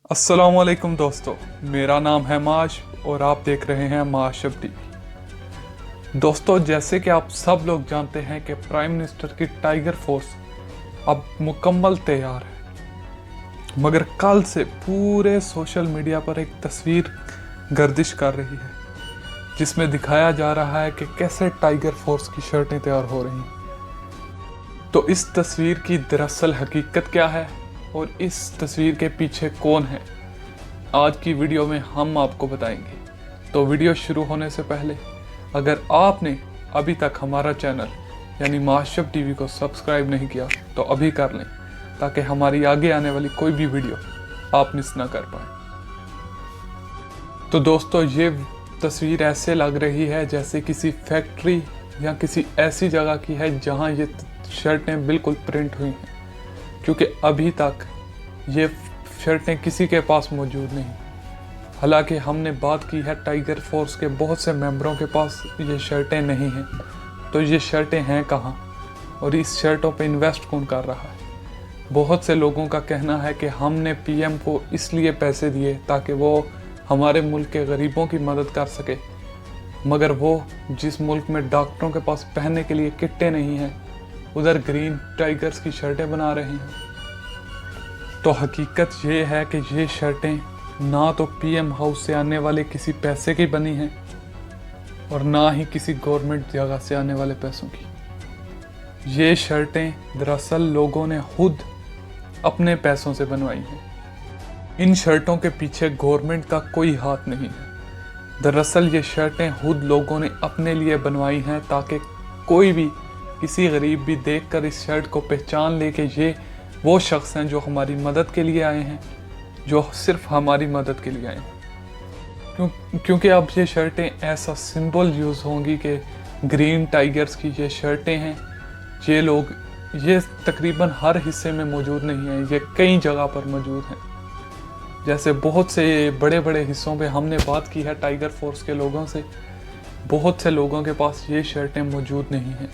अस्सलामुअलैकुम दोस्तों, मेरा नाम है माश और आप देख रहे हैं माशब टीवी। दोस्तों, जैसे कि आप सब लोग जानते हैं कि प्राइम मिनिस्टर की टाइगर फोर्स अब मुकम्मल तैयार है, मगर कल से पूरे सोशल मीडिया पर एक तस्वीर गर्दिश कर रही है जिसमें दिखाया जा रहा है कि कैसे टाइगर फोर्स की शर्टें तैयार हो रही हैं। तो इस तस्वीर की दरअसल हकीकत क्या है और इस तस्वीर के पीछे कौन है, आज की वीडियो में हम आपको बताएंगे। तो वीडियो शुरू होने से पहले अगर आपने अभी तक हमारा चैनल यानी माशब टीवी को सब्सक्राइब नहीं किया तो अभी कर लें, ताकि हमारी आगे आने वाली कोई भी वीडियो आप मिस ना कर पाए। तो दोस्तों, ये तस्वीर ऐसे लग रही है जैसे किसी फैक्ट्री या किसी ऐसी जगह की है जहां ये शर्टें बिल्कुल प्रिंट हुई हैं, क्योंकि अभी तक ये शर्टें किसी के पास मौजूद नहीं। हालांकि हमने बात की है टाइगर फोर्स के बहुत से मेंबरों के पास ये शर्टें नहीं हैं, तो ये शर्टें हैं कहाँ और इस शर्टों पे इन्वेस्ट कौन कर रहा है। बहुत से लोगों का कहना है कि हमने पीएम को इसलिए पैसे दिए ताकि वो हमारे मुल्क के गरीबों की मदद कर सके, मगर वो जिस मुल्क में डॉक्टरों के पास पहनने के लिए किट्टें नहीं हैं, उधर ग्रीन टाइगर्स की शर्टें बना रहे हैं। तो हकीकत ये है कि ये शर्टें ना तो पीएम हाउस से आने वाले किसी पैसे की बनी हैं और ना ही किसी गवर्नमेंट जगह से आने वाले पैसों की। ये शर्टें दरअसल लोगों ने खुद अपने पैसों से बनवाई हैं। इन शर्टों के पीछे गवर्नमेंट का कोई हाथ नहीं है। दरअसल ये शर्टें खुद लोगों ने अपने लिए बनवाई हैं ताकि कोई भी किसी गरीब भी देखकर इस शर्ट को पहचान ले कि ये वो शख्स हैं जो हमारी मदद के लिए आए हैं, जो सिर्फ हमारी मदद के लिए आए हैं। क्योंकि अब ये शर्टें ऐसा सिंबल यूज़ होंगी कि ग्रीन टाइगर्स की ये शर्टें हैं। ये तकरीबन हर हिस्से में मौजूद नहीं है, ये कई जगह पर मौजूद हैं। जैसे बहुत से बड़े बड़े हिस्सों पे हमने बात की है टाइगर फोर्स के लोगों से, बहुत से लोगों के पास ये शर्टें मौजूद नहीं हैं,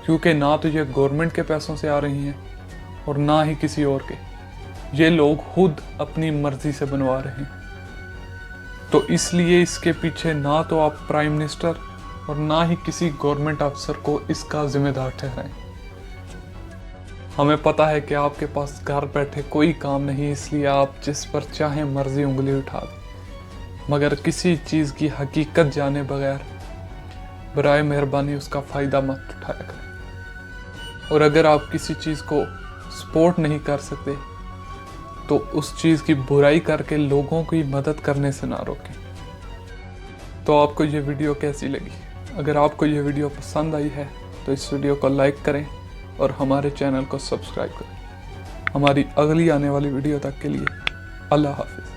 क्योंकि ना तो ये गवर्नमेंट के पैसों से आ रही हैं और ना ही किसी और के। ये लोग खुद अपनी मर्जी से बनवा रहे हैं। तो इसलिए इसके पीछे ना तो आप प्राइम मिनिस्टर और ना ही किसी गवर्नमेंट अफसर को इसका जिम्मेदार ठहराएं। हमें पता है कि आपके पास घर बैठे कोई काम नहीं, इसलिए आप जिस पर चाहें मर्जी उंगली उठा दें, मगर किसी चीज़ की हकीकत जाने बगैर बराए मेहरबानी उसका फ़ायदा मत उठाया करें। और अगर आप किसी चीज़ को सपोर्ट नहीं कर सकते तो उस चीज़ की बुराई करके लोगों की मदद करने से ना रोकें। तो आपको ये वीडियो कैसी लगी? अगर आपको ये वीडियो पसंद आई है तो इस वीडियो को लाइक करें और हमारे चैनल को सब्सक्राइब करें। हमारी अगली आने वाली वीडियो तक के लिए अल्लाह हाफिज़।